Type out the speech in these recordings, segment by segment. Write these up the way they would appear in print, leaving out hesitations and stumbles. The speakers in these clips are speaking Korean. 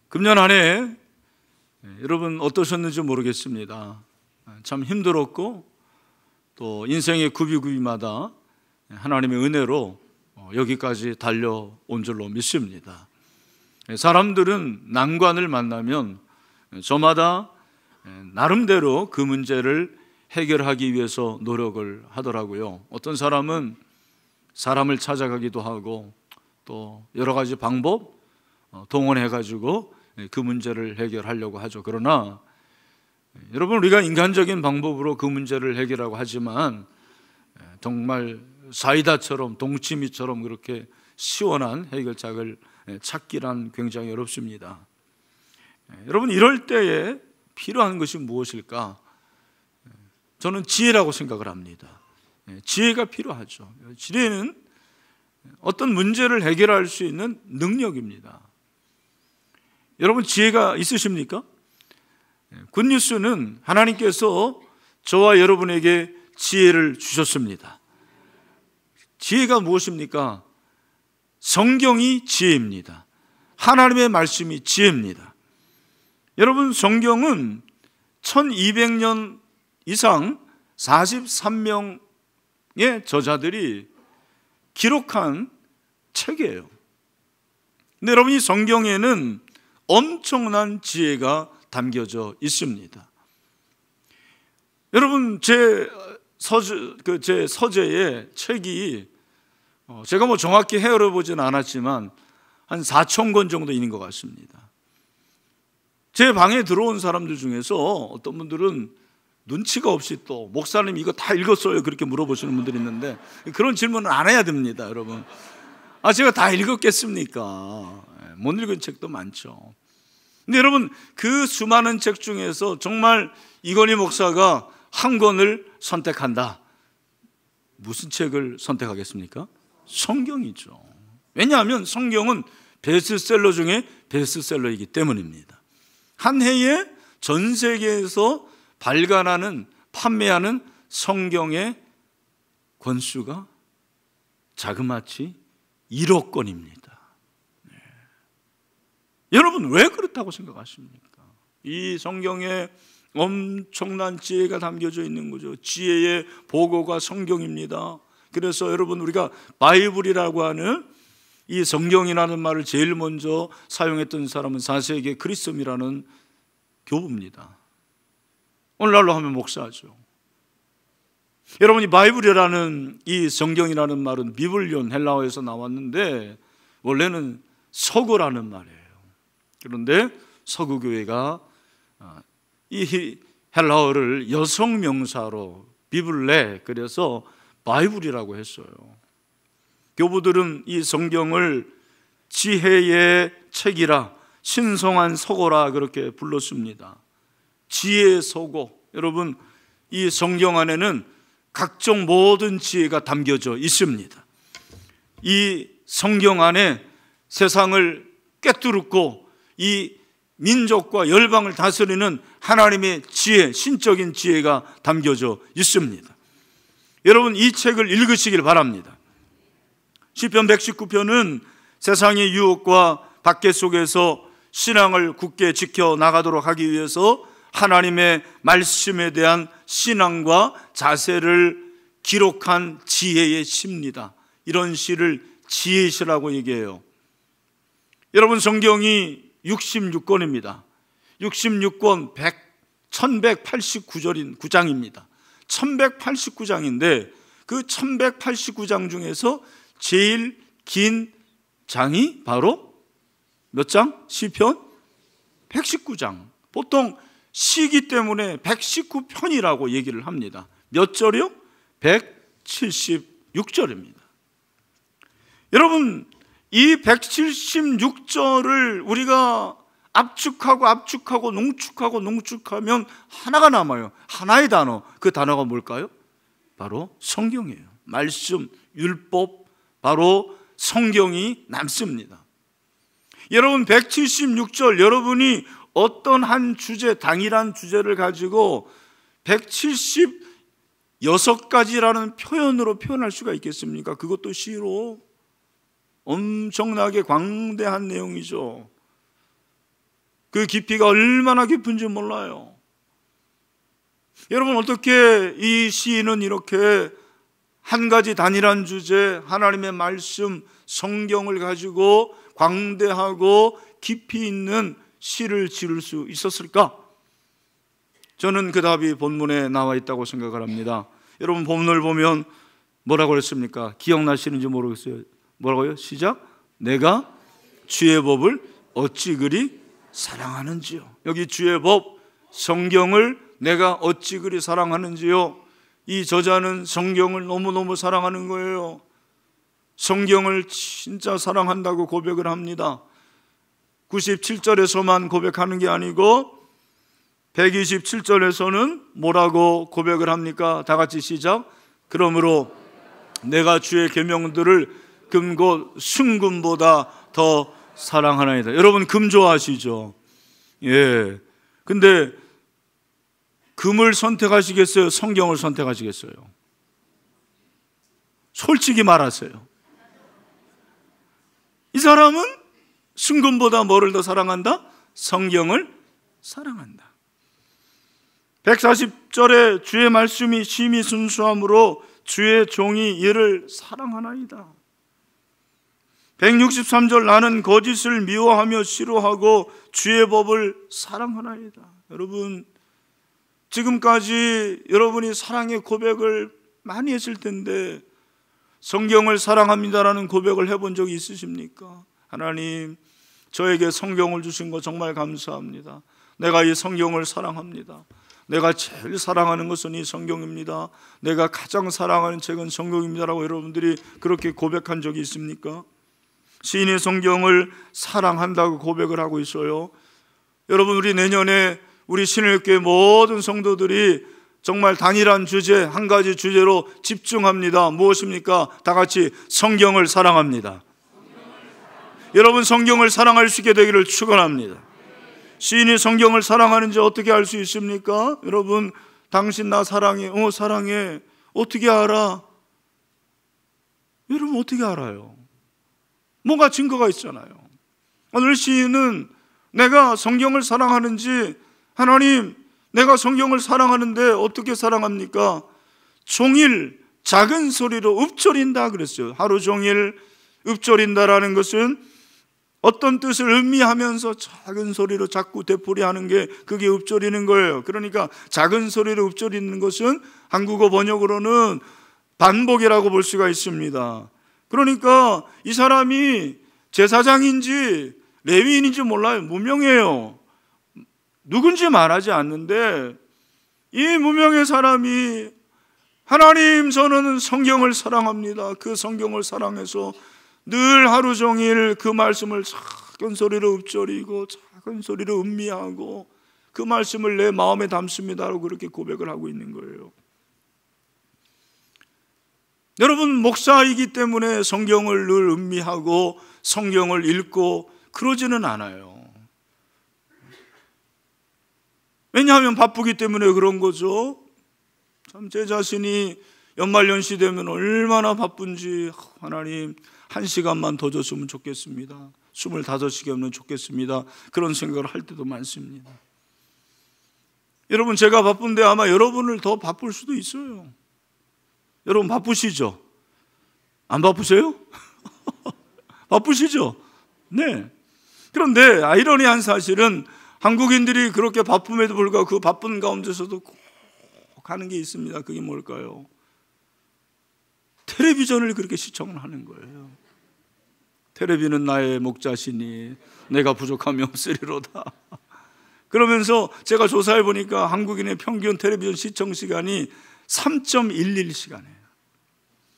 금년 한 해 여러분 어떠셨는지 모르겠습니다. 참 힘들었고 또 인생의 굽이굽이마다 하나님의 은혜로 여기까지 달려온 줄로 믿습니다. 사람들은 난관을 만나면 저마다 나름대로 그 문제를 해결하기 위해서 노력을 하더라고요. 어떤 사람은 사람을 찾아가기도 하고 또 여러 가지 방법 동원해가지고 그 문제를 해결하려고 하죠. 그러나 여러분, 우리가 인간적인 방법으로 그 문제를 해결하고 하지만 정말 사이다처럼 동치미처럼 그렇게 시원한 해결책을 찾기란 굉장히 어렵습니다. 여러분, 이럴 때에 필요한 것이 무엇일까? 저는 지혜라고 생각을 합니다. 지혜가 필요하죠. 지혜는 어떤 문제를 해결할 수 있는 능력입니다. 여러분, 지혜가 있으십니까? 굿뉴스는 하나님께서 저와 여러분에게 지혜를 주셨습니다. 지혜가 무엇입니까? 성경이 지혜입니다. 하나님의 말씀이 지혜입니다. 여러분, 성경은 1200년 이상 43명의 저자들이 기록한 책이에요. 근데 여러분, 이 성경에는 엄청난 지혜가 담겨져 있습니다. 여러분, 제 서재에 책이 제가 정확히 헤아려보지는 않았지만 한 4,000권 정도 있는 것 같습니다. 제 방에 들어온 사람들 중에서 어떤 분들은 눈치가 없이 또 목사님 이거 다 읽었어요? 그렇게 물어보시는 분들이 있는데 그런 질문은 안 해야 됩니다, 여러분. 제가 다 읽었겠습니까? 못 읽은 책도 많죠. 근데 여러분, 그 수많은 책 중에서 정말 이건희 목사가 한 권을 선택한다. 무슨 책을 선택하겠습니까? 성경이죠. 왜냐하면 성경은 베스트셀러 중에 베스트셀러이기 때문입니다. 한 해에 전 세계에서 발간하는, 판매하는 성경의 권수가 자그마치 1억 권입니다. 여러분, 왜 그렇다고 생각하십니까? 이 성경에 엄청난 지혜가 담겨져 있는 거죠. 지혜의 보고가 성경입니다. 그래서 여러분, 우리가 바이블이라고 하는 이 성경이라는 말을 제일 먼저 사용했던 사람은 4세기 크리스톰이라는 교부입니다. 오늘날로 하면 목사죠. 여러분, 이 바이블이라는 이 성경이라는 말은 비블리온, 헬라어에서 나왔는데 원래는 서구라는 말이에요. 그런데 서구교회가 이 헬라어를 여성 명사로 비블레, 그래서 바이블이라고 했어요. 교부들은 이 성경을 지혜의 책이라, 신성한 서고라 그렇게 불렀습니다. 지혜의 서고. 여러분, 이 성경 안에는 각종 모든 지혜가 담겨져 있습니다. 이 성경 안에 세상을 꿰뚫고 이 민족과 열방을 다스리는 하나님의 지혜, 신적인 지혜가 담겨져 있습니다. 여러분, 이 책을 읽으시길 바랍니다. 시편 119편은 세상의 유혹과 박해 속에서 신앙을 굳게 지켜나가도록 하기 위해서 하나님의 말씀에 대한 신앙과 자세를 기록한 지혜의 시입니다. 이런 시를 지혜의 시라고 얘기해요. 여러분, 성경이 66권입니다. 66권 1189장입니다. 1189장인데 그 1189장 중에서 제일 긴 장이 바로 몇 장? 시편 119장. 보통 시기 때문에 119편이라고 얘기를 합니다. 몇 절이요? 176절입니다. 여러분, 이 176절을 우리가 압축하고 농축하면 하나가 남아요. 하나의 단어. 그 단어가 뭘까요? 바로 성경이에요. 말씀, 율법, 바로 성경이 남습니다. 여러분, 176절, 여러분이 어떤 한 주제, 당일한 주제를 가지고 176가지라는 표현으로 표현할 수가 있겠습니까? 그것도 시로. 엄청나게 광대한 내용이죠. 그 깊이가 얼마나 깊은지 몰라요. 여러분, 어떻게 이 시인은 이렇게 한 가지 단일한 주제, 하나님의 말씀, 성경을 가지고 광대하고 깊이 있는 시를 지을 수 있었을까? 저는 그 답이 본문에 나와 있다고 생각을 합니다. 여러분, 본문을 보면 뭐라고 그랬습니까? 기억나시는지 모르겠어요. 뭐라고요? 시작. 내가 주의 법을 어찌 그리 사랑하는지요. 여기 주의 법, 성경을 내가 어찌 그리 사랑하는지요. 이 저자는 성경을 너무너무 사랑하는 거예요. 성경을 진짜 사랑한다고 고백을 합니다. 97절에서만 고백하는 게 아니고 127절에서는 뭐라고 고백을 합니까? 다 같이 시작. 그러므로 내가 주의 계명들을 금곧 순금보다 더 사랑하나이다. 여러분, 금 좋아하시죠? 예. 근데 금을 선택하시겠어요? 성경을 선택하시겠어요? 솔직히 말하세요. 이 사람은 순금보다 뭐를 더 사랑한다? 성경을 사랑한다. 140절에 주의 말씀이 심히 순수함으로 주의 종이 이를 사랑하나이다. 163절 나는 거짓을 미워하며 싫어하고 주의 법을 사랑하나이다. 여러분, 지금까지 여러분이 사랑의 고백을 많이 했을 텐데 성경을 사랑합니다라는 고백을 해본 적이 있으십니까? 하나님, 저에게 성경을 주신 거 정말 감사합니다. 내가 이 성경을 사랑합니다. 내가 제일 사랑하는 것은 이 성경입니다. 내가 가장 사랑하는 책은 성경입니다라고 여러분들이 그렇게 고백한 적이 있습니까? 시인이 성경을 사랑한다고 고백을 하고 있어요. 여러분, 우리 내년에 우리 신일교회 모든 성도들이 정말 단일한 주제, 한 가지 주제로 집중합니다. 무엇입니까? 다 같이 성경을 사랑합니다. 여러분, 성경을 사랑할 수 있게 되기를 축원합니다. 시인이 성경을 사랑하는지 어떻게 알 수 있습니까? 여러분, 당신 나 사랑해. 사랑해. 어떻게 알아? 여러분, 어떻게 알아요? 뭔가 증거가 있잖아요. 오늘 시인은 내가 성경을 사랑하는지, 하나님, 내가 성경을 사랑하는데 어떻게 사랑합니까? 종일 작은 소리로 읊조린다 그랬어요. 하루 종일 읊조린다라는 것은 어떤 뜻을 의미하면서 작은 소리로 자꾸 되풀이하는 게 그게 읊조리는 거예요. 그러니까 작은 소리로 읊조리는 것은 한국어 번역으로는 반복이라고 볼 수가 있습니다. 그러니까 이 사람이 제사장인지 레위인인지 몰라요. 무명해요. 누군지 말하지 않는데 이 무명의 사람이 하나님, 저는 성경을 사랑합니다. 그 성경을 사랑해서 늘 하루 종일 그 말씀을 작은 소리로 읊조리고 작은 소리로 음미하고 그 말씀을 내 마음에 담습니다라고 그렇게 고백을 하고 있는 거예요. 여러분, 목사이기 때문에 성경을 늘 음미하고 성경을 읽고 그러지는 않아요. 왜냐하면 바쁘기 때문에 그런 거죠. 참, 제 자신이 연말연시 되면 얼마나 바쁜지, 하나님 1시간만 더 줬으면 좋겠습니다. 25시간은 좋겠습니다. 그런 생각을 할 때도 많습니다. 여러분, 제가 바쁜데 아마 여러분을 더 바쁠 수도 있어요. 여러분 바쁘시죠? 안 바쁘세요? 바쁘시죠? 네. 그런데 아이러니한 사실은 한국인들이 그렇게 바쁨에도 불구하고 그 바쁜 가운데서도 꼭 하는 게 있습니다. 그게 뭘까요? 텔레비전을 그렇게 시청을 하는 거예요. 텔레비는 나의 목자시니 내가 부족함이 없으리로다. 그러면서 제가 조사해 보니까 한국인의 평균 텔레비전 시청 시간이 3.11시간이에요.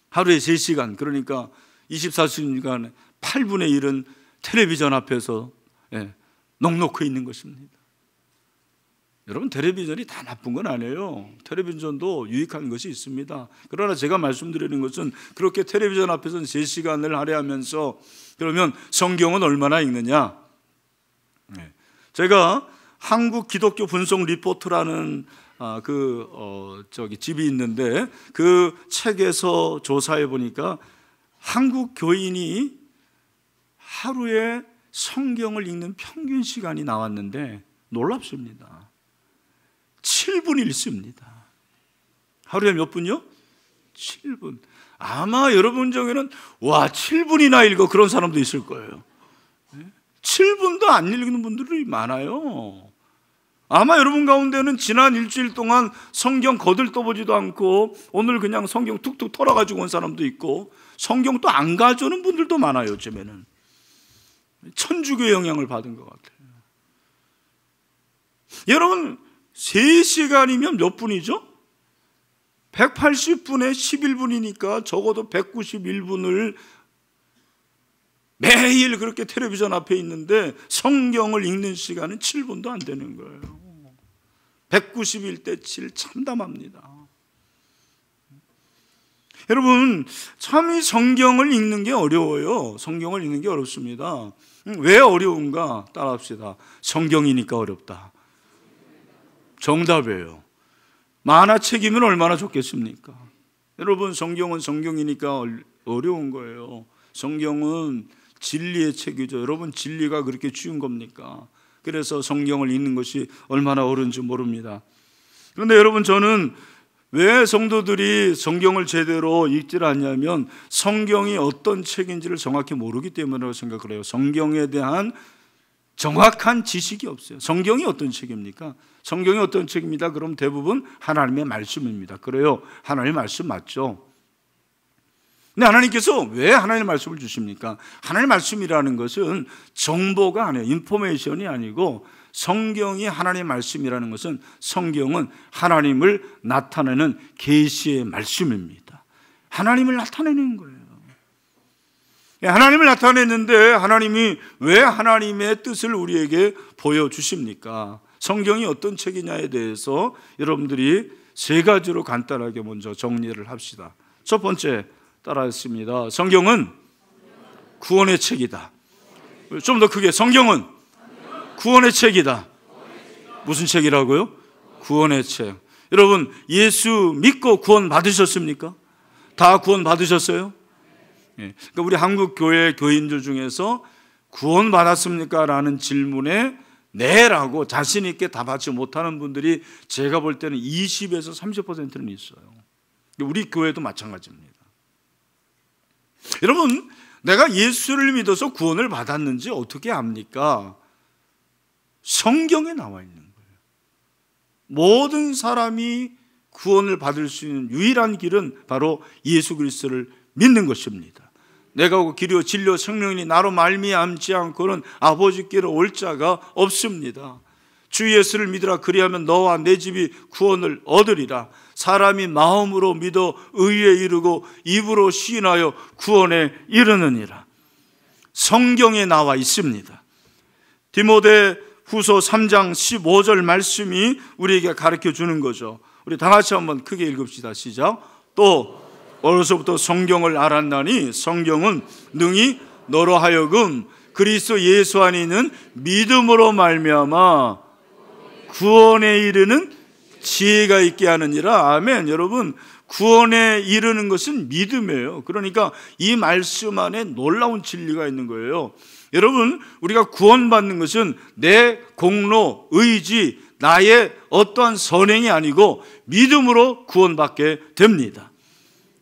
하루에 3시간, 그러니까 24시간 8분의 1은 텔레비전 앞에서 넉넉히 있는 것입니다. 여러분, 텔레비전이 다 나쁜 건 아니에요. 텔레비전도 유익한 것이 있습니다. 그러나 제가 말씀드리는 것은 그렇게 텔레비전 앞에서는 3시간을 할애하면서 그러면 성경은 얼마나 읽느냐? 제가 한국 기독교 분석 리포트라는 집이 있는데 그 책에서 조사해 보니까 한국 교인이 하루에 성경을 읽는 평균 시간이 나왔는데 놀랍습니다. 7분 읽습니다. 하루에 몇 분요? 7분. 아마 여러분 중에는 7분이나 읽어 그런 사람도 있을 거예요. 7분도 안 읽는 분들이 많아요. 아마 여러분 가운데는 지난 일주일 동안 성경 거들떠보지도 않고 오늘 그냥 성경 툭툭 털어가지고 온 사람도 있고 성경 또 안 가져오는 분들도 많아요. 요즘에는 천주교 영향을 받은 것 같아요. 여러분 3시간이면 몇 분이죠? 180분에 11분이니까 적어도 191분을 매일 그렇게 텔레비전 앞에 있는데 성경을 읽는 시간은 7분도 안 되는 거예요. 191대 7 참담합니다. 여러분 참 이 성경을 읽는 게 어려워요. 성경을 읽는 게 어렵습니다. 왜 어려운가? 따라합시다. 성경이니까 어렵다. 정답이에요. 만화책이면 얼마나 좋겠습니까? 여러분 성경은 성경이니까 어려운 거예요. 성경은 진리의 책이죠. 여러분 진리가 그렇게 쉬운 겁니까? 그래서 성경을 읽는 것이 얼마나 어려운지 모릅니다. 그런데 여러분 저는 왜 성도들이 성경을 제대로 읽질 않냐면 성경이 어떤 책인지를 정확히 모르기 때문이라고 생각을 해요. 성경에 대한 정확한 지식이 없어요. 성경이 어떤 책입니까? 성경이 어떤 책입니다. 그럼 대부분 하나님의 말씀입니다. 그래요. 하나님의 말씀 맞죠? 근데 하나님께서 왜 하나님의 말씀을 주십니까? 하나님의 말씀이라는 것은 정보가 아니에요. 인포메이션이 아니고 성경이 하나님의 말씀이라는 것은 성경은 하나님을 나타내는 계시의 말씀입니다. 하나님을 나타내는 거예요. 하나님을 나타냈는데 하나님이 왜 하나님의 뜻을 우리에게 보여주십니까? 성경이 어떤 책이냐에 대해서 여러분들이 3가지로 간단하게 먼저 정리를 합시다. 첫 번째 따라했습니다. 성경은 구원의 책이다. 좀 더 크게 성경은 구원의 책이다. 무슨 책이라고요? 구원의 책. 여러분 예수 믿고 구원 받으셨습니까? 다 구원 받으셨어요? 그러니까 우리 한국 교회 교인들 중에서 구원 받았습니까? 라는 질문에 네라고 자신 있게 답하지 못하는 분들이 제가 볼 때는 20에서 30%는 있어요. 우리 교회도 마찬가지입니다. 여러분 내가 예수를 믿어서 구원을 받았는지 어떻게 압니까? 성경에 나와 있는 거예요. 모든 사람이 구원을 받을 수 있는 유일한 길은 바로 예수 그리스도를 믿는 것입니다. 내가 길이요 진리요 생명이니 나로 말미암지 않고는 아버지께로 올 자가 없습니다. 주 예수를 믿으라 그리하면 너와 내 집이 구원을 얻으리라. 사람이 마음으로 믿어 의에 이르고 입으로 시인하여 구원에 이르느니라. 성경에 나와 있습니다. 디모데 후서 3장 15절 말씀이 우리에게 가르쳐 주는 거죠. 우리 다 같이 한번 크게 읽읍시다. 시작. 또 어려서부터 성경을 알았나니 성경은 능히 너로 하여금 그리스도 예수 안에 있는 믿음으로 말미암아 구원에 이르는 지혜가 있게 하느니라. 아멘. 여러분 구원에 이르는 것은 믿음이에요. 그러니까 이 말씀 안에 놀라운 진리가 있는 거예요. 여러분 우리가 구원받는 것은 내 공로, 의지, 나의 어떠한 선행이 아니고 믿음으로 구원받게 됩니다.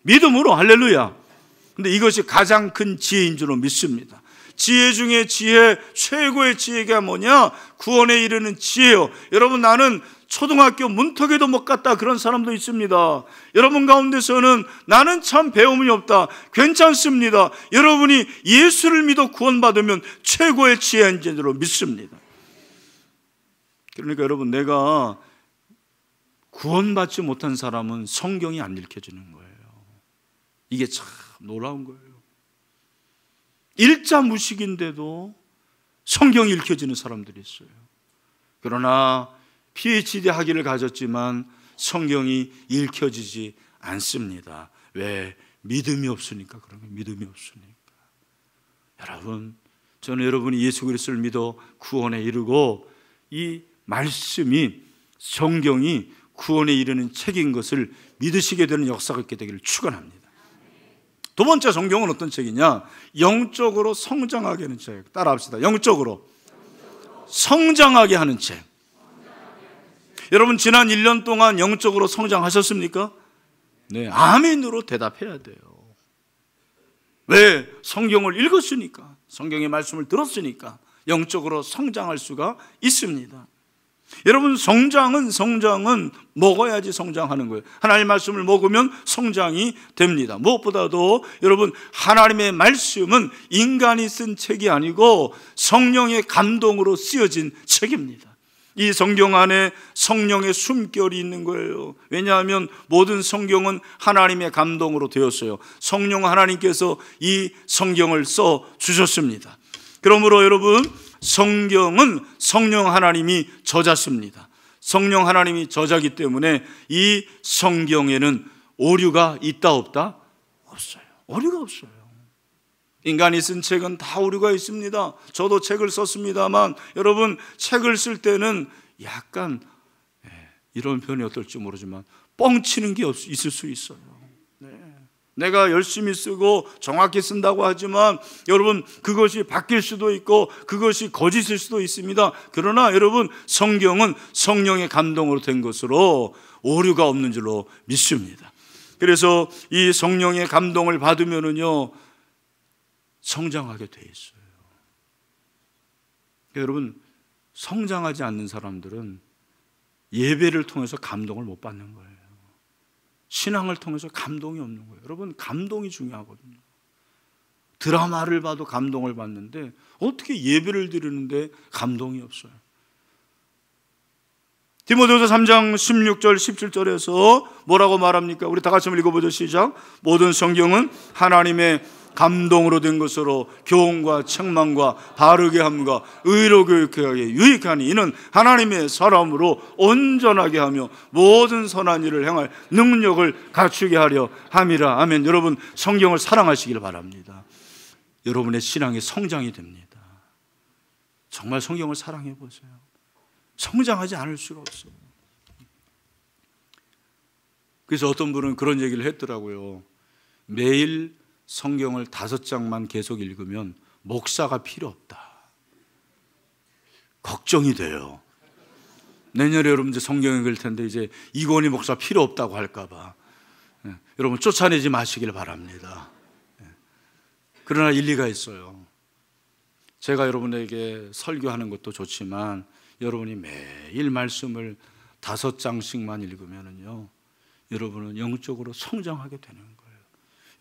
믿음으로. 할렐루야. 근데 이것이 가장 큰 지혜인 줄로 믿습니다. 지혜 중에 지혜, 최고의 지혜가 뭐냐? 구원에 이르는 지혜요. 여러분 나는 초등학교 문턱에도 못 갔다 그런 사람도 있습니다. 여러분 가운데서는 나는 참 배움이 없다. 괜찮습니다. 여러분이 예수를 믿어 구원받으면 최고의 지혜인 줄로 믿습니다. 그러니까 여러분 내가 구원받지 못한 사람은 성경이 안 읽혀지는 거예요. 이게 참 놀라운 거예요. 일자무식인데도 성경이 읽혀지는 사람들이 있어요. 그러나 PhD 학위를 가졌지만 성경이 읽혀지지 않습니다. 왜? 믿음이 없으니까. 그런 거예요. 믿음이 없으니까. 여러분 저는 여러분이 예수 그리스도를 믿어 구원에 이르고 이 말씀이 성경이 구원에 이르는 책인 것을 믿으시게 되는 역사가 있게 되기를 축원합니다. 두 번째 성경은 어떤 책이냐? 영적으로 성장하게 하는 책. 따라합시다. 영적으로 성장하게 하는 책. 여러분 지난 1년 동안 영적으로 성장하셨습니까? 네, 아멘으로 대답해야 돼요. 왜? 성경을 읽었으니까, 성경의 말씀을 들었으니까 영적으로 성장할 수가 있습니다. 여러분 성장은 먹어야지 성장하는 거예요. 하나님의 말씀을 먹으면 성장이 됩니다. 무엇보다도 여러분 하나님의 말씀은 인간이 쓴 책이 아니고 성령의 감동으로 쓰여진 책입니다. 이 성경 안에 성령의 숨결이 있는 거예요. 왜냐하면 모든 성경은 하나님의 감동으로 되었어요. 성령 하나님께서 이 성경을 써 주셨습니다. 그러므로 여러분 성경은 성령 하나님이 저자십니다. 성령 하나님이 저자기 때문에 이 성경에는 오류가 있다 없다? 없어요. 오류가 없어요. 인간이 쓴 책은 다 오류가 있습니다. 저도 책을 썼습니다만 여러분 책을 쓸 때는 약간 이런 표현이 어떨지 모르지만 뻥치는 게 있을 수 있어요. 내가 열심히 쓰고 정확히 쓴다고 하지만 여러분 그것이 바뀔 수도 있고 그것이 거짓일 수도 있습니다. 그러나 여러분 성경은 성령의 감동으로 된 것으로 오류가 없는 줄로 믿습니다. 그래서 이 성령의 감동을 받으면은요 성장하게 돼 있어요. 여러분 성장하지 않는 사람들은 예배를 통해서 감동을 못 받는 거예요. 신앙을 통해서 감동이 없는 거예요. 여러분 감동이 중요하거든요. 드라마를 봐도 감동을 받는데 어떻게 예배를 드리는데 감동이 없어요? 디모데후서 3장 16절 17절에서 뭐라고 말합니까? 우리 다 같이 한번 읽어보죠. 시작. 모든 성경은 하나님의 감동으로 된 것으로 교훈과 책망과 바르게 함과 의로 교육하기에 유익하니 이는 하나님의 사람으로 온전하게 하며 모든 선한 일을 행할 능력을 갖추게 하려 함이라. 아멘. 여러분 성경을 사랑하시길 바랍니다. 여러분의 신앙이 성장이 됩니다. 정말 성경을 사랑해 보세요. 성장하지 않을 수가 없어요. 그래서 어떤 분은 그런 얘기를 했더라고요. 매일 성경을 5장만 계속 읽으면 목사가 필요 없다. 걱정이 돼요. 내년에 여러분 이제 성경 읽을 텐데 이제 이건희 목사 필요 없다고 할까봐 여러분 쫓아내지 마시길 바랍니다. 그러나 일리가 있어요. 제가 여러분에게 설교하는 것도 좋지만 여러분이 매일 말씀을 5장씩만 읽으면은요 여러분은 영적으로 성장하게 되는 거예요.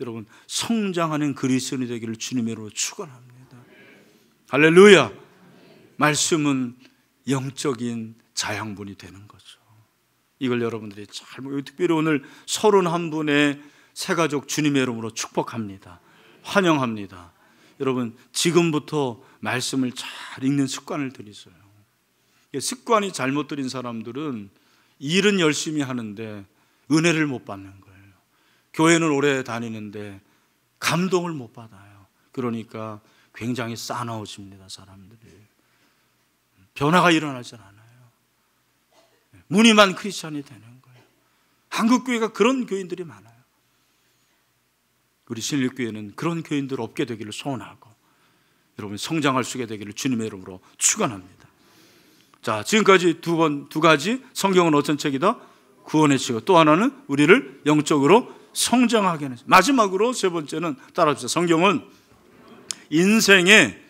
여러분 성장하는 그리스도인이 되기를 주님의 이름으로 축원합니다. 할렐루야. 말씀은 영적인 자양분이 되는 거죠. 이걸 여러분들이 잘 특별히 오늘 31분의 새가족 주님의 이름으로 축복합니다. 환영합니다. 여러분 지금부터 말씀을 잘 읽는 습관을 들이세요. 습관이 잘못 들인 사람들은 일은 열심히 하는데 은혜를 못 받는 거예요. 교회는 오래 다니는데 감동을 못 받아요. 그러니까 굉장히 싸나워집니다. 사람들이 변화가 일어나지 않아요. 무늬만 크리스찬이 되는 거예요. 한국교회가 그런 교인들이 많아요. 우리 신일교회는 그런 교인들 없게 되기를 소원하고 여러분 성장할 수 있게 되기를 주님의 이름으로 축원합니다. 자, 지금까지 두 가지 성경은 어떤 책이다? 구원의 책이고 또 하나는 우리를 영적으로 성장하게 하는 책. 마지막으로 세 번째는 따라합시다. 성경은 인생의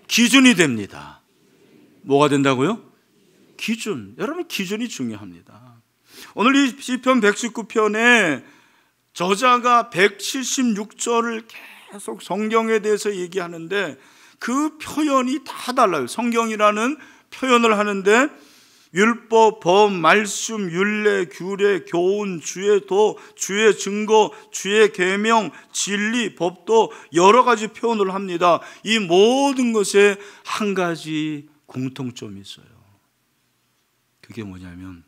기준이 됩니다. 뭐가 된다고요? 기준. 여러분 기준이 중요합니다. 오늘 이 시편 119편에 저자가 176절을 계속 성경에 대해서 얘기하는데 그 표현이 다 달라요. 성경이라는 표현을 하는데 율법, 법, 말씀, 율례, 규례, 교훈, 주의 도, 주의 증거, 주의 계명, 진리, 법도 여러 가지 표현을 합니다. 이 모든 것에 한 가지 공통점이 있어요. 그게 뭐냐면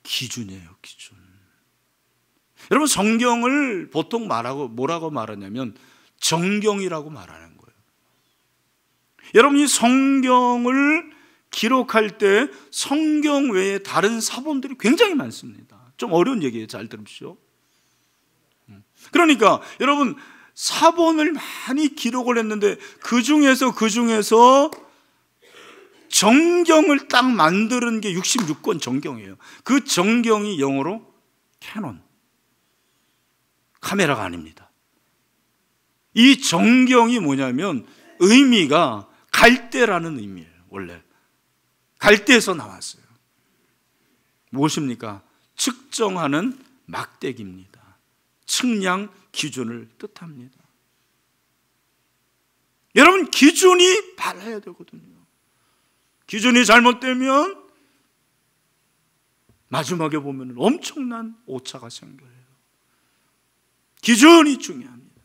기준이에요. 기준. 여러분 성경을 보통 뭐라고 말하냐면 정경이라고 말하는 거예요. 여러분 이 성경을 기록할 때 성경 외에 다른 사본들이 굉장히 많습니다. 좀 어려운 얘기예요. 잘 들으십시오. 그러니까 여러분 사본을 많이 기록을 했는데 그 중에서 정경을 딱 만드는 게 66권 정경이에요. 그 정경이 영어로 캐논, 카메라가 아닙니다. 이 정경이 뭐냐면 의미가 갈대라는 의미예요. 원래 갈대에서 나왔어요. 무엇입니까? 측정하는 막대기입니다. 측량 기준을 뜻합니다. 여러분 기준이 바라야 되거든요. 기준이 잘못되면 마지막에 보면 엄청난 오차가 생겨요. 기준이 중요합니다.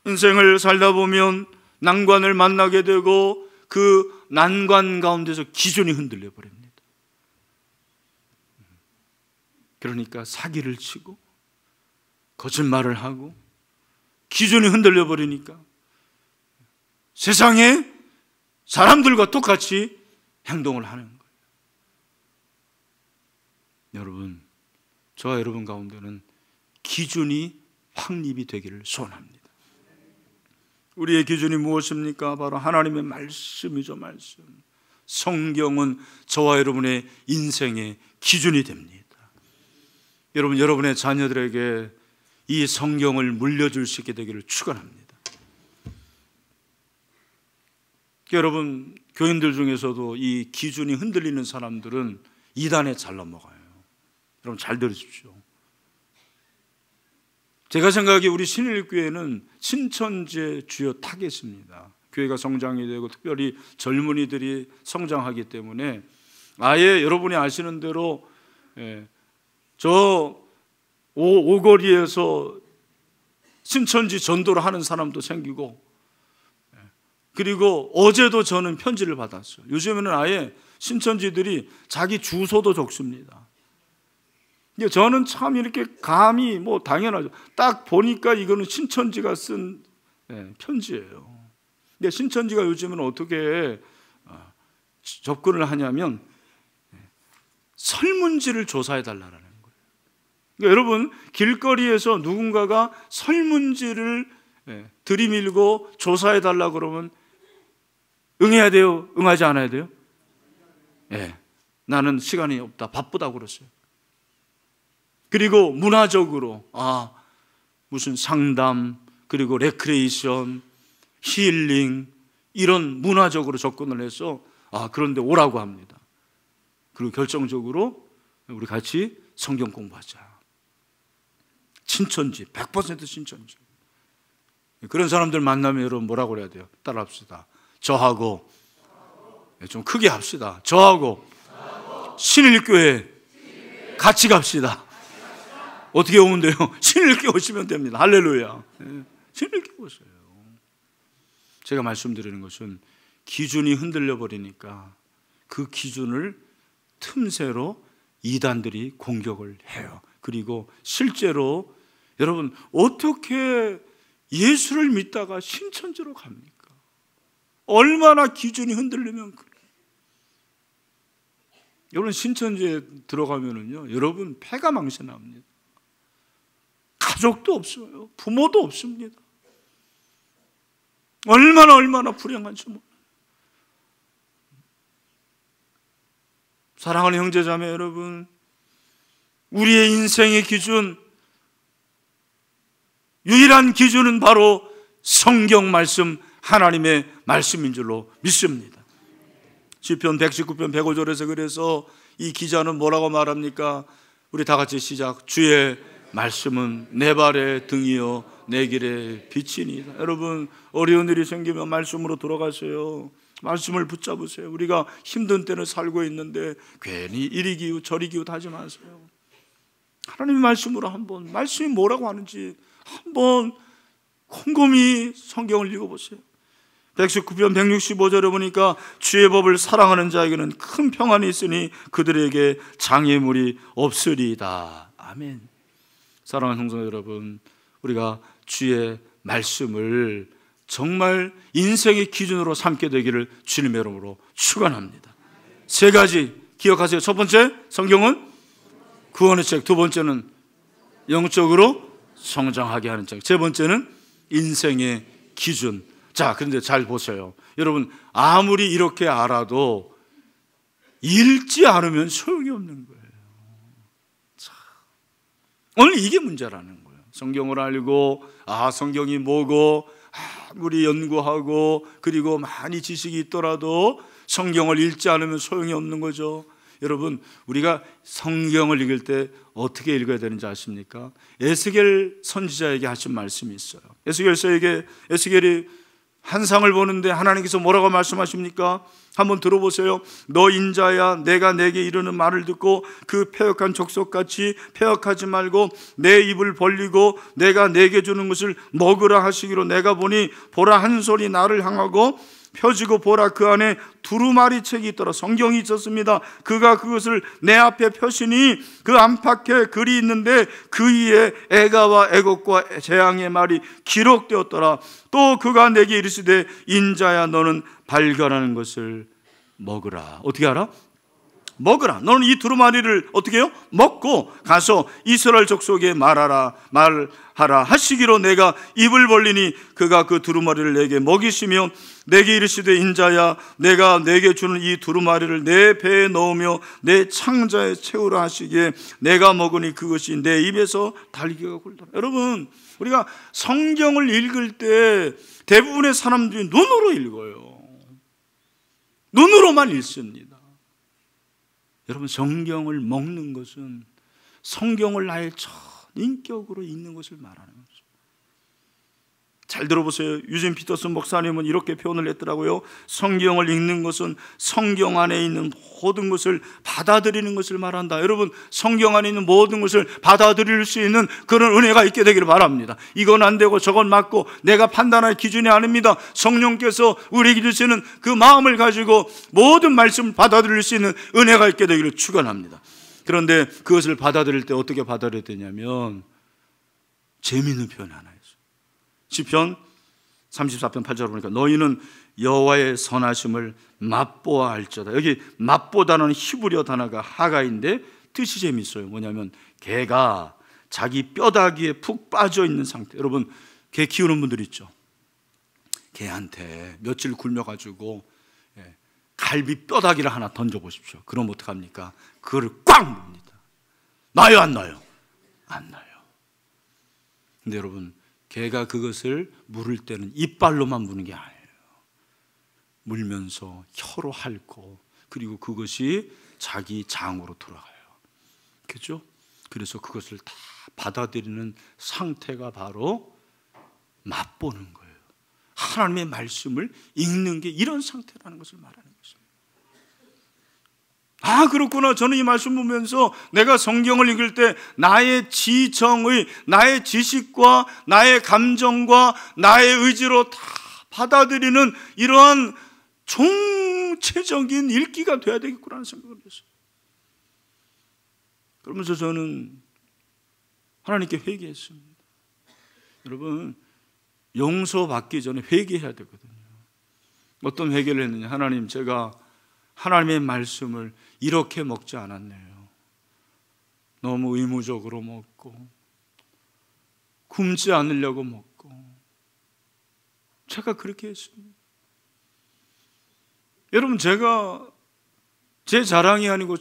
인생을 살다 보면 난관을 만나게 되고 그 난관 가운데서 기준이 흔들려 버립니다. 그러니까 사기를 치고 거짓말을 하고 기준이 흔들려 버리니까 세상에 사람들과 똑같이 행동을 하는 거예요. 여러분, 저와 여러분 가운데는 기준이 확립이 되기를 소원합니다. 우리의 기준이 무엇입니까? 바로 하나님의 말씀이죠. 말씀. 성경은 저와 여러분의 인생의 기준이 됩니다. 여러분, 여러분의 자녀들에게 이 성경을 물려줄 수 있게 되기를 축원합니다. 여러분, 교인들 중에서도 이 기준이 흔들리는 사람들은 이단에 잘 넘어가요. 여러분 잘 들으십시오. 제가 생각하기에 우리 신일교회는 신천지의 주요 타겟입니다. 교회가 성장이 되고 특별히 젊은이들이 성장하기 때문에 아예 여러분이 아시는 대로 저 오거리에서 신천지 전도를 하는 사람도 생기고, 그리고 어제도 저는 편지를 받았어요. 요즘에는 아예 신천지들이 자기 주소도 적습니다. 저는 참 이렇게 감히 뭐 당연하죠. 딱 보니까 이거는 신천지가 쓴 편지예요. 근데 신천지가 요즘은 어떻게 접근을 하냐면 설문지를 조사해 달라는 거예요. 그러니까 여러분 길거리에서 누군가가 설문지를 들이밀고 조사해 달라고 그러면 응해야 돼요? 응하지 않아야 돼요? 나는 시간이 없다, 바쁘다고 그랬어요. 그리고 문화적으로 무슨 상담, 그리고 레크레이션, 힐링 이런 문화적으로 접근을 해서 그런데 오라고 합니다. 그리고 결정적으로 우리 같이 성경 공부하자. 신천지, 100% 신천지. 그런 사람들 만나면 여러분 뭐라고 그래야 돼요? 따라합시다. 저하고 좀 크게 합시다. 저하고 신일교회 같이 갑시다. 어떻게 오면 돼요? 신일교회 오시면 됩니다. 할렐루야. 신일교회 오세요. 제가 말씀드리는 것은 기준이 흔들려 버리니까 그 기준을 틈새로 이단들이 공격을 해요. 그리고 실제로 여러분 어떻게 예수를 믿다가 신천지로 갑니까? 얼마나 기준이 흔들리면 그래. 여러분 신천지에 들어가면은요, 여러분 패가 망신합니다. 가족도 없어요. 부모도 없습니다. 얼마나 불행한지 몰라요. 사랑하는 형제자매 여러분, 우리의 인생의 기준, 유일한 기준은 바로 성경 말씀, 하나님의 말씀인 줄로 믿습니다. 시편 119편 105절에서 그래서 이 기자는 뭐라고 말합니까? 우리 다 같이 시작. 주의 말씀은 내 발의 등이요 내 길의 빛이니이다. 여러분 어려운 일이 생기면 말씀으로 돌아가세요. 말씀을 붙잡으세요. 우리가 힘든 때를 살고 있는데 괜히 이리 기웃 저리 기웃 하지 마세요. 하나님의 말씀으로 한번, 말씀이 뭐라고 하는지 한번 곰곰이 성경을 읽어보세요. 119편 165절에 보니까 주의 법을 사랑하는 자에게는 큰 평안이 있으니 그들에게 장애물이 없으리이다. 아멘. 사랑하는 성도 여러분, 우리가 주의 말씀을 정말 인생의 기준으로 삼게 되기를 주님의 이름으로 축원합니다. 세 가지 기억하세요. 첫 번째, 성경은 구원의 책. 두 번째는 영적으로 성장하게 하는 책. 세 번째는 인생의 기준. 자, 그런데 잘 보세요. 여러분, 아무리 이렇게 알아도 읽지 않으면 소용이 없는 거예요. 자, 오늘 이게 문제라는 거예요. 성경을 알고, 성경이 뭐고, 아무리 연구하고, 그리고 많이 지식이 있더라도 성경을 읽지 않으면 소용이 없는 거죠. 여러분, 우리가 성경을 읽을 때 어떻게 읽어야 되는지 아십니까? 에스겔 선지자에게 하신 말씀이 있어요. 에스겔이 환상을 보는데 하나님께서 뭐라고 말씀하십니까? 한번 들어보세요. 너 인자야, 내가 내게 이르는 말을 듣고 그 패역한 족속같이 패역하지 말고 내 입을 벌리고 내가 내게 주는 것을 먹으라 하시기로 내가 보니 보라 한 손이 나를 향하고 펴지고 보라 그 안에 두루마리 책이 있더라. 성경이 있었습니다. 그가 그것을 내 앞에 펴시니 그 안팎에 글이 있는데 그 위에 애가와 애곡과 재앙의 말이 기록되었더라. 또 그가 내게 이르시되 인자야 너는 발견하는 것을 먹으라. 어떻게 알아? 먹으라. 너는 이 두루마리를 어떻게 해요? 먹고 가서 이스라엘 족속에 말하라 하시기로 내가 입을 벌리니 그가 그 두루마리를 내게 먹이시며 내게 이르시되 인자야 내가 내게 주는 이 두루마리를 내 배에 넣으며 내 창자에 채우라 하시기에 내가 먹으니 그것이 내 입에서 달기가 굴더라. 여러분, 우리가 성경을 읽을 때 대부분의 사람들이 눈으로 읽어요. 눈으로만 읽습니다. 여러분, 성경을 먹는 것은 성경을 나의 전 인격으로 읽는 것을 말하는 거죠. 잘 들어보세요. 유진 피터슨 목사님은 이렇게 표현을 했더라고요. 성경을 읽는 것은 성경 안에 있는 모든 것을 받아들이는 것을 말한다. 여러분, 성경 안에 있는 모든 것을 받아들일 수 있는 그런 은혜가 있게 되기를 바랍니다. 이건 안 되고 저건 맞고 내가 판단할 기준이 아닙니다. 성령께서 우리에게 주시는 그 마음을 가지고 모든 말씀을 받아들일 수 있는 은혜가 있게 되기를 축원합니다. 그런데 그것을 받아들일 때 어떻게 받아들여야 되냐면 재미있는 표현 하나 있어요. 시편 34편 8절을 보니까 너희는 여호와의 선하심을 맛보아 알지어다. 여기 맛보다는 히브리어 단어가 하가인데 뜻이 재미있어요. 뭐냐면 개가 자기 뼈다귀에 푹 빠져 있는 상태. 여러분, 개 키우는 분들 있죠. 개한테 며칠 굶어가지고 갈비 뼈다귀를 하나 던져보십시오. 그럼 어떡합니까? 그걸 꽉 뭅니다. 나요 안 나요? 안 나요. 근데 여러분, 개가 그것을 물을 때는 이빨로만 무는 게 아니에요. 물면서 혀로 핥고 그리고 그것이 자기 장으로 돌아가요. 그렇죠? 그래서 그것을 다 받아들이는 상태가 바로 맛보는 거예요. 하나님의 말씀을 읽는 게 이런 상태라는 것을 말하는 것입니다. 그렇구나. 저는 이 말씀 보면서 내가 성경을 읽을 때 나의 지정의, 나의 지식과 나의 감정과 나의 의지로 다 받아들이는 이러한 총체적인 읽기가 돼야 되겠구나라는 생각을 했어요. 그러면서 저는 하나님께 회개했습니다. 여러분, 용서받기 전에 회개해야 되거든요. 어떤 회개를 했느냐. 하나님, 제가 하나님의 말씀을 이렇게 먹지 않았네요. 너무 의무적으로 먹고 굶지 않으려고 먹고 제가 그렇게 했습니다. 여러분, 제가 제 자랑이 아니고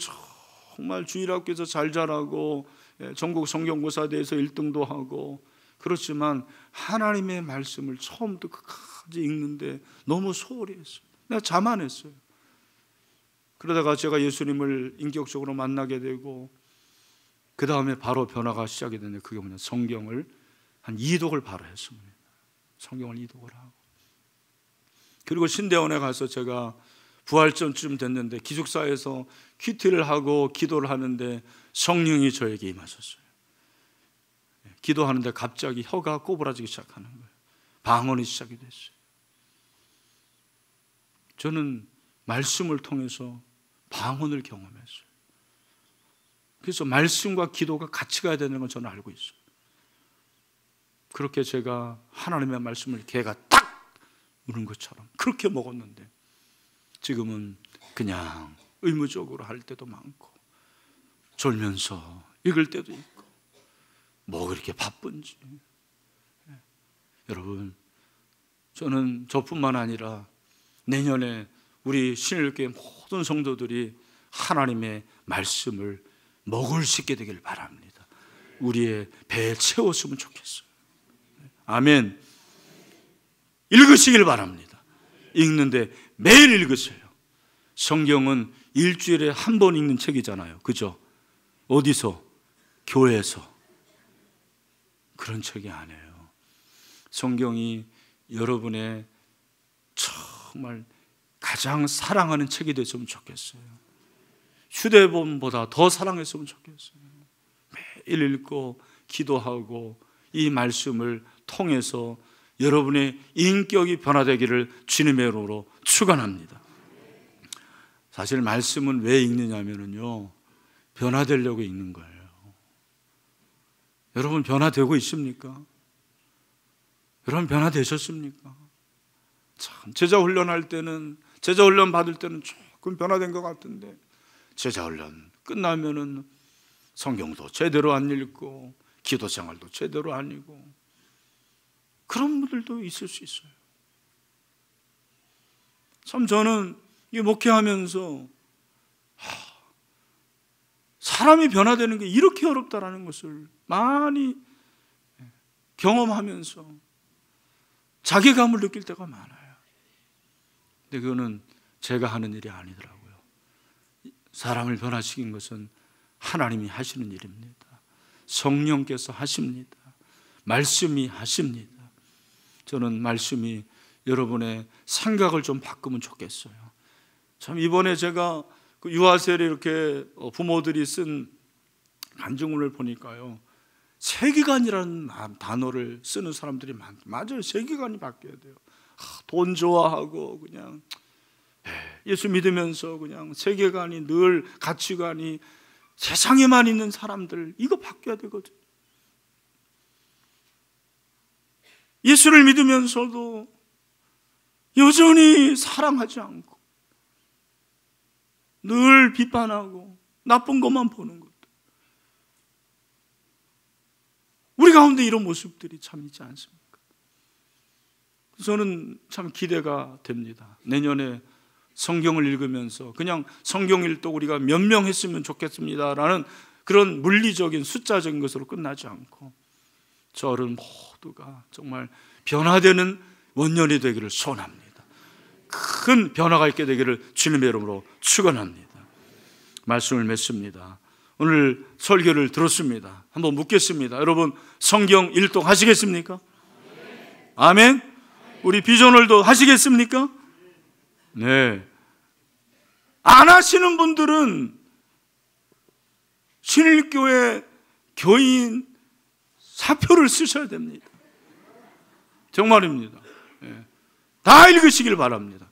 정말 주일학교에서 잘 자라고 전국 성경고사대회에서 1등도 하고 그렇지만 하나님의 말씀을 처음부터 끝까지 읽는데 너무 소홀히 했어요. 내가 자만했어요. 그러다가 제가 예수님을 인격적으로 만나게 되고 그 다음에 바로 변화가 시작이 됐는데 그게 뭐냐, 성경을 한 2독을 바로 했습니다. 성경을 2독을 하고 그리고 신대원에 가서 제가 부활전쯤 됐는데 기숙사에서 큐티를 하고 기도를 하는데 성령이 저에게 임하셨어요. 기도하는데 갑자기 혀가 꼬부라지기 시작하는 거예요. 방언이 시작이 됐어요. 저는 말씀을 통해서 방언을 경험했어요. 그래서 말씀과 기도가 같이 가야 되는 건 저는 알고 있어요. 그렇게 제가 하나님의 말씀을 개가 딱 무는 것처럼 그렇게 먹었는데 지금은 그냥 의무적으로 할 때도 많고 졸면서 읽을 때도 있고 뭐 그렇게 바쁜지. 여러분, 저는 저뿐만 아니라 내년에 우리 신일교회 모든 성도들이 하나님의 말씀을 먹을 수 있게 되길 바랍니다. 우리의 배에 채웠으면 좋겠어요. 아멘. 읽으시길 바랍니다. 읽는데 매일 읽으세요. 성경은 일주일에 한 번 읽는 책이잖아요. 그죠? 어디서? 교회에서. 그런 책이 아니에요. 성경이 여러분의 정말 가장 사랑하는 책이 됐으면 좋겠어요. 휴대폰보다 더 사랑했으면 좋겠어요. 매일 읽고 기도하고 이 말씀을 통해서 여러분의 인격이 변화되기를 주님의 이름으로 축원합니다. 사실 말씀은 왜 읽느냐면요, 변화되려고 읽는 거예요. 여러분 변화되고 있습니까? 여러분 변화되셨습니까? 참, 제자 훈련할 때는, 제자 훈련 받을 때는 조금 변화된 것 같은데, 제자 훈련 끝나면은 성경도 제대로 안 읽고 기도 생활도 제대로 안 읽고, 그런 분들도 있을 수 있어요. 참 저는 이 목회하면서 사람이 변화되는 게 이렇게 어렵다라는 것을 많이 경험하면서 자괴감을 느낄 때가 많아요. 근데 그거는 제가 하는 일이 아니더라고요. 사람을 변화시킨 것은 하나님이 하시는 일입니다. 성령께서 하십니다. 말씀이 하십니다. 저는 말씀이 여러분의 생각을 좀 바꾸면 좋겠어요. 참 이번에 제가 그 유아세례 이렇게 부모들이 쓴 간증문을 보니까요, 세계관이라는 단어를 쓰는 사람들이 맞아요. 세계관이 바뀌어야 돼요. 돈 좋아하고 그냥 예수 믿으면서 그냥 세계관이 늘 가치관이 세상에만 있는 사람들, 이거 바뀌어야 되거든요. 예수를 믿으면서도 여전히 사랑하지 않고 늘 비판하고 나쁜 것만 보는 것들, 우리 가운데 이런 모습들이 참 있지 않습니까? 저는 참 기대가 됩니다. 내년에 성경을 읽으면서 그냥 성경 읽도 우리가 몇 명 했으면 좋겠습니다라는 그런 물리적인 숫자적인 것으로 끝나지 않고 저를 모두가 정말 변화되는 원년이 되기를 소원합니다. 큰 변화가 있게 되기를 주님의 이름으로 축원합니다. 말씀을 맺습니다. 오늘 설교를 들었습니다. 한번 묻겠습니다. 여러분 성경 일독 하시겠습니까? 아멘. 우리 비전월도 하시겠습니까? 네. 안 하시는 분들은 신일교회 교인 사표를 쓰셔야 됩니다. 정말입니다. 네. 다 읽으시길 바랍니다.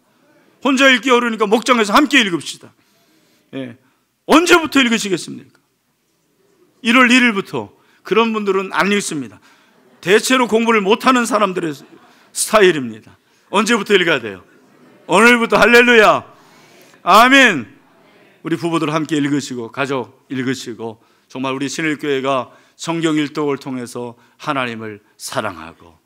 혼자 읽기 어려우니까 목장에서 함께 읽읍시다. 네. 언제부터 읽으시겠습니까? 1월 1일부터. 그런 분들은 안 읽습니다. 대체로 공부를 못하는 사람들의 스타일입니다. 언제부터 읽어야 돼요? 오늘부터. 할렐루야. 아멘. 우리 부부들 함께 읽으시고 가족 읽으시고 정말 우리 신일교회가 성경 일독을 통해서 하나님을 사랑하고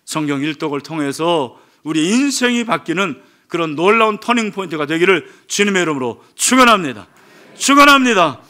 성경 일독을 통해서 우리 인생이 바뀌는 그런 놀라운 터닝 포인트가 되기를 주님의 이름으로 축원합니다. 축원합니다.